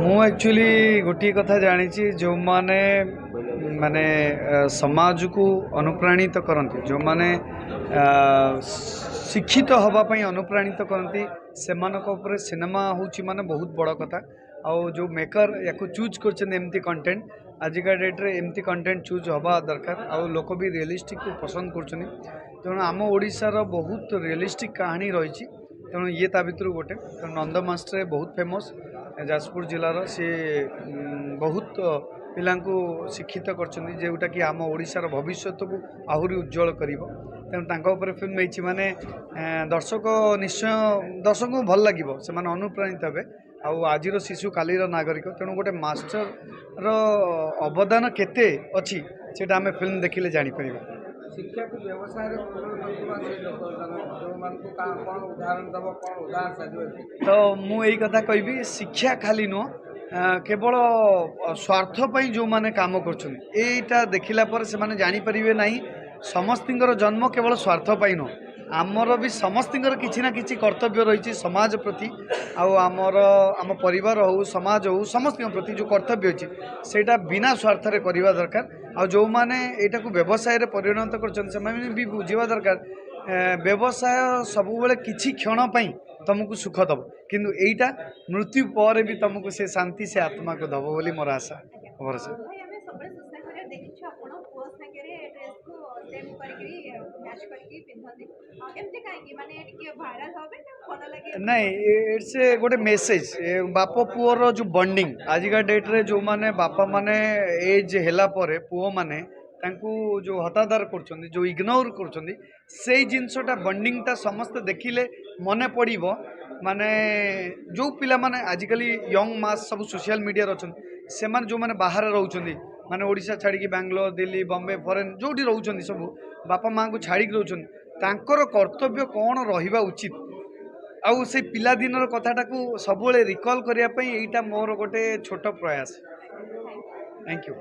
ମୁଁ एक्चुअली गोटे कथा जानी जो माने माने समाज को अनुप्राणित करती जो माने शिक्षित हवापाई अनुप्राणित करती से सिनेमा हूँ माने बहुत बड़ कथा आउ जो मेकर या चूज करमती कंटेंट आजिका डेट्रे एमती कंटेंट चूज हवा दरकार आउ लोक भी रियलिस्टिक को पसंद कर तेणु आम ओडिशार बहुत रियलिस्टिक कहानी रही तेणु ये ता भर गोटे नंद मास्टर बहुत फेमस जाजपुर जिलार सी बहुत पिला शिक्षित करोटा कि आम ओडिशार भविष्य को आहरी उज्जवल कर तेणु फिल्म नहीं माने दर्शक निश्चय दर्शक को भल लगे से अनुप्राणित हे आउ आज शिशु कालीर नागरिक तेणु गोटे मास्टर रो अवदान केते अच्छी से आम फिल्म देखिले जापर शिक्षा को व्यवसाय तो मु यही कथा कहि शिक्षा खाली नुह केवल स्वार्थपाई जो मैंने काम करा देखला पर से माने जानी परिबे नहीं समस्तिंकर जन्म केवल स्वार्थपाई नुह आमर भी समस्तिंकर किछि ना किछि कर्तव्य रही समाज प्रति आमर आम परिवार हो समाज हो समस्त प्रति जो कर्तव्य अच्छी सेटा बिना स्वार्थ करवा दरकार आ जो माने एटा को व्यवसाय रे परिणत कर भी बुझा दरकार व्यवसाय सब बेले किछि क्षण पाई तुमको सुख दब किंतु एटा मृत्यु पर भी तुमको से शांति से आत्मा को दब बोली मोर आशा भरोसा नहीं इट्स गोटे मेसेज बाप पुअर जो बॉन्डिंग आजिका डेट्रे जो माने बापा माने एज हैला परे पुओ माने तांकू जो हतादार कर जो इग्नोर कर से जिनसटा बॉन्डिंगटा समस्त देखिले मने पड़ो माने जो पिला माने आजिकली यंग मास सब सोशल मीडिया अच्छा से माने जो माने बाहर रोचंदी माने ओडिशा छाड़ी बेंगलोर दिल्ली बॉम्बे फॉरेन जोटी रोचंदी सब बापा माँ को छाड़ी रोचंदी तांकर कर्तव्य कौन रहिबा उचित आउ से पिला दिनर कथाटा को सबुले रिकॉल करने यहाँ मोर गोटे छोट प्रयास। Thank you.